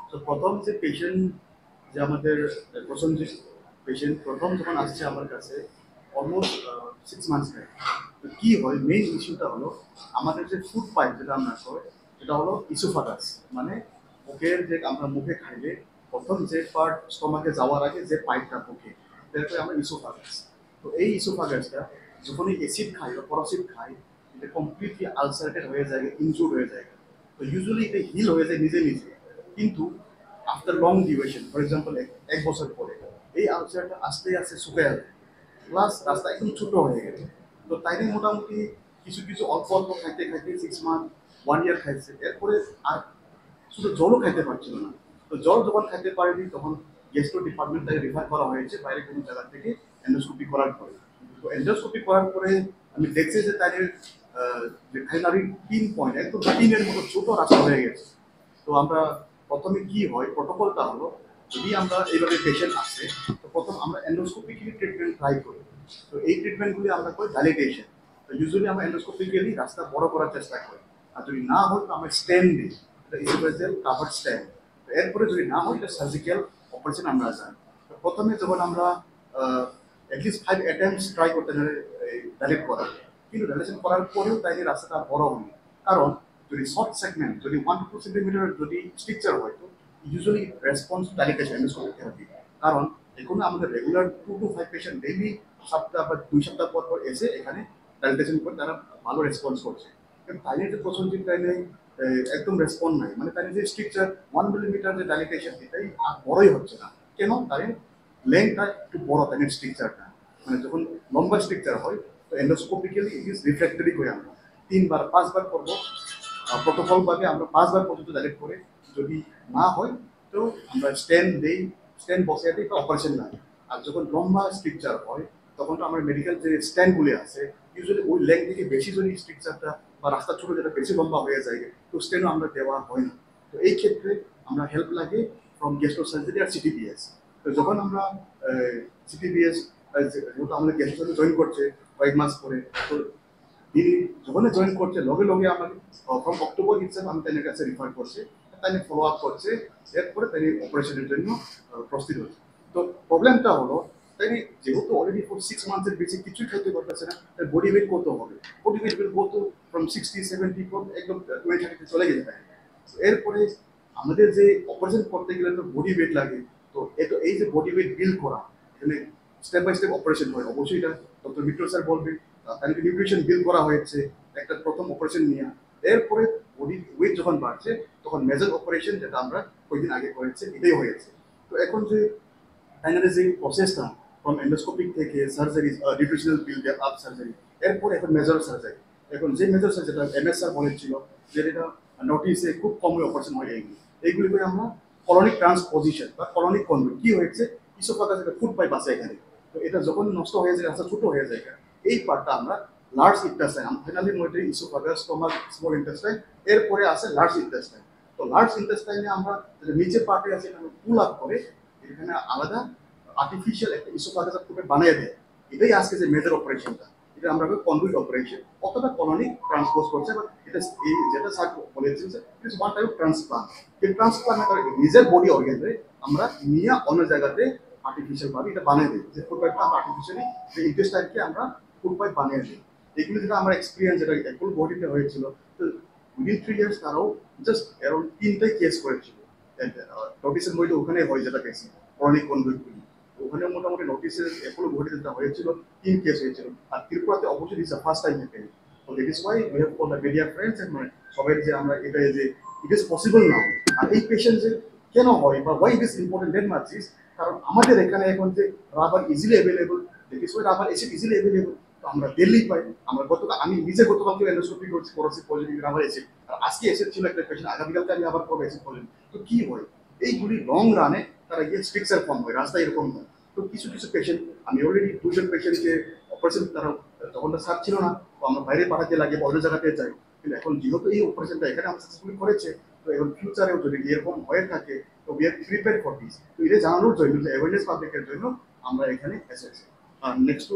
তো প্রথম যে পেশেন্ট যে আমাদের প্রসেনজিৎ পেশেন্ট প্রথম যখন আসছে আমার কাছে অলমোস্ট 6 মান্থস ব্যাক। তো কি হয় মেইন ইস্যুটা হলো আমাদের যে ফুড পাইপ যেটা আমরা করি এটা হলো ইসোফাগাস, মানে মুখের যে আমরা মুখে খাইলে প্রথম যে পার্ট স্টমাকে যাওয়ার আগে যে পাইপটা মুখে এটাকে আমরা ইসোফাগাস। তো এই ইসোফাগাসটা যখনই অ্যাসিড খাই বা পরাসিড খাই এটা কমপ্লিটলি আলসারেটেড হয়ে যায়, ইনজুর হয়ে যায়। তো ইউজুয়ালি এটা হিল হয়ে যায় নিজে নিজে, কিন্তু after long duration for example 1 বছর পরে এই আলসারটা আস্তে আস্তে শুকিয়ে যাবে, প্লাস রাস্তা একদম ছোট হয়ে গেছে। তো তাইলে মোটামুটি কিছু কিছু অল্প অল্প খাইতে খাইতে 6 মান্থ 1 ইয়ার খাইছে, এরপরে আর শুধু জলও খাইতে পারছিল না। তো জল যখন খাইতে পারেনি তখন গ্যাস্ট্রো ডিপার্টমেন্ট তাকে রেফার করা হয়েছে বাইরে কোনো জায়গা থেকে এন্ডোস্কোপি করার পরে। তো এন্ডোস্কোপি করার পরে আমি দেখছি যে তাদের যে খাইনারি পিন পয়েন্ট একদম পিনের মতো ছোট রাস্তা হয়ে গেছে। তো আমরা প্রথমে কি হয় প্রোটোকলটা হলো, যদি আমরা এইভাবে পেশেন্ট আসে তো প্রথম আমরা এন্ডোস্কোপিক্যালি ট্রিটমেন্ট ট্রাই করি। তো এই ট্রিটমেন্টগুলি আমরা করি ভ্যালিডেশন। তো ইউজুয়ালি আমরা এন্ডোস্কোপিক্যালি রাস্তা বড় করার চেষ্টা করি, আর যদি না হয় তো আমরা স্ট্যান্ড দিই, এটা ইসোফেজিয়াল কাভার স্ট্যান্ড। এরপরে যদি না হয় এটা সার্জিক্যাল অপারেশন আমরা যাই। তো প্রথমে যখন আমরা অ্যাটলিস্ট 5 অ্যাটেম্পটস ট্রাই করতে ডাইরেক্ট করার, কিন্তু ডাইলেশন করার পরেও তাইলে রাস্তাটা বড় হয়নি। কারণ যদি শর্ট সেগমেন্ট যদি 1 to 2 সেন্টিমিটার যদি স্ট্রিকচার হয় তো usually response dilatation endoscopy therapy. কারণ এখানে আমাদের রেগুলার 2 to 5 পেশেন্ট ডেইলি সপ্তাহ বা 2 সপ্তাহ পর পর এসে এখানে ডাইলেটেশন করে তারা ভালো রেসপন্স করছে। কিন্তু তাইলে যে প্রসঞ্জিত তাইলে একদম রেসপন্স নাই, মানে তাইলে যে স্ট্রিকচার 1 মিলিমিটার যে ডাইলেটেশন এটাই আর বড়ই হচ্ছে না। কেন? তাই লেন্থটা একটু বড়, তাই স্ট্রিকচারটা মানে যখন লম্বা স্ট্রিকচার হয় তো এন্ডোস্কোপিক্যালি ইট ইজ রিফ্লেক্টরি করে আমরা 3 বার 5 বার করবো প্রোটোকল ভাবে আমরা 5 বার পর্যন্ত ডাইরেক্ট করে, যদি না হয় তো আমরা স্ট্যান্ড দেই, স্ট্যান্ড বসিয়ে দিই, অপারেশন লাগে। আর যখন লম্বা স্ট্রিকচার হয় তখন তো আমার মেডিকেল যে স্ট্যান্ডগুলি আছে ইউজুয়ালি ওই লেগ থেকে বেশি যদি স্ট্রিকচারটা বা রাস্তা ছোট যেটা বেশি লম্বা হয়ে যায় তো স্ট্যান্ডও আমরা দেওয়া হয় না। তো এই ক্ষেত্রে আমরা হেল্প লাগে ফ্রম গ্যাস্ট্রো সার্জারি আর সিটিবিএস। তো যখন আমরা সিটিবিএস যেহেতু আমাদের গ্যাস্ট্রো জয়েন করছে কয়েক মাস পরে, তো তিনি যখন জয়েন করছে লগে লগে আমাকে ফ্রম অক্টোবর ইটসেলফ আমি তাদের কাছে রিফার করছে, তাই ফলো আপ করছে, এরপরে তাই অপারেশনের জন্য প্রস্তুত হচ্ছে। তো প্রবলেমটা হলো তাই যেহেতু অলরেডি ফর 6 মান্থের বেশি কিছুই খাইতে পারতেছে না, তার বডি ওয়েট কত হবে? Body weight will go to from 60-70 একদম 20-30 চলে যেতে পারে। এরপরে আমাদের যে অপারেশন করতে গেলে তো বডি ওয়েট লাগে। তো এই যে বডি ওয়েট বিল্ড করা, এখানে স্টেপ বাই স্টেপ অপারেশন হয়, অবশ্যই এটা ডক্টর মিত্র স্যার বলবে। তাদেরকে নিউট্রিশন বিল করা হয়েছে একটা প্রথম অপারেশন নিয়ে। এরপরে বডি ওয়েট যখন বাড়ছে তখন মেজর অপারেশন যেটা আমরা কয়েকদিন আগে করেছি এটাই হয়েছে। তো এখন যে ফাইনালি যে প্রসেসটা ফ্রম এন্ডোস্কোপিক থেকে সার্জারি নিউট্রিশনাল বিল আপ সার্জারি, এরপরে এখন মেজর সার্জারি। এখন যে মেজর সার্জারি যেটা এমএস স্যার বলেছিল যে এটা নোটিসে খুব কমই অপারেশন হয় এইগুলি করে আমরা কলোনিক ট্রান্সপোজিশন বা কলোনিক কনভেট কি হয়েছে ইসোফাগাস একটা ফুড পাইপ আছে এখানে। তো এটা যখন নষ্ট হয়ে যায় রাস্তা ছোট হয়ে যায় এই পার্টটা আমরা লার্জ ইন্টেস্টাইন ফাইনালি মধ্যে ইসোফাগাস স্টোমাক স্মল ইন্টেস্টাইন, এরপরে আছে লার্জ ইন্টেস্টাইন। তো লার্জ ইন্টেস্টাইনে আমরা নিচের পার্টে আছে এটা পুল আপ করে এখানে আলাদা আর্টিফিশিয়াল একটা ইসোফাগাস ফুড বানিয়ে দেয়। এটাই আজকে যে মেজর অপারেশনটা, এটা আমরা কনভুইট অপারেশন অথবা কলোনিক ট্রান্সপোজ করছে, বা এটা এই যেটা স্যার বলেছেন যে it's one type of transplant. এই ট্রান্সপ্লান্ট নিজের বডি অর্গানে আমরা নিয়ে অন্য জায়গাতে আর্টিফিশিয়াল ভাবে এটা বানিয়ে দিই, যে ফুড পাইপটা আমরা আর্টিফিশিয়ালি যে ইন্টেস্টাইনকে আমরা ফুড পাইপ বানিয়ে দিই। এগুলো যেটা আমার এক্সপিরিয়েন্স যেটা একল বডিতে হয়েছিল, তো উইদিন 3 ইয়ার্স তারাও জাস্ট অ্যারাউন্ড 3টাই কেস করেছিল। নোটিসের মধ্যে ওখানে হয় যেটা বেশি ক্রনিক কনভিক্টগুলি, ওখানে মোটামুটি নোটিসের এখনো বডি যেটা হয়েছিল 3 কেস হয়েছিল। আর ত্রিপুরাতে অবশ্যই is the first time happen. তো that is why we have call the media friends and সবাই যে আমরা এটা যে ইট ইজ পসিবল নাও। আর এই পেশেন্ট যে কেন হয় বা why it is important that much is কারণ আমাদের এখানে এখন যে rubber easily available, that is Y rubber acid easily available. তো আমরা দিল্লি পাই, আমরা গতকাল আমি নিজে গতকালকে এন্ডোস্কোপি করেছি পজিটিভ রাবার এসিড, আর আজকে এসিড ছিল একটা পেশেন্ট, আগামীকালকে আমি আবার করবো এসিড পজিটিভ। তো কি হয় এইগুলি লং রানে তারা গিয়ে স্ট্রিকচার ফর্ম হয়, রাস্তায় এরকম হয়। তো কিছু কিছু পেশেন্ট আমি অলরেডি 2জন পেশেন্টকে অপারেশন তারা তখন তো সার ছিল না, তো আমরা বাইরে পাঠাতে লাগে অন্য জায়গাতে যাই। কিন্তু এখন যেহেতু এই অপারেশনটা এখানে আমরা সাকসেসফুলি করেছে, তো এখন ফিউচারেও যদি এরকম হয়ে থাকে তো we are prepare for this. তো এটা জানানোর জন্য অ্যাওয়ারনেস পাবলিকের জন্য আমরা এখানে এসেছি। আর নেক্সট টু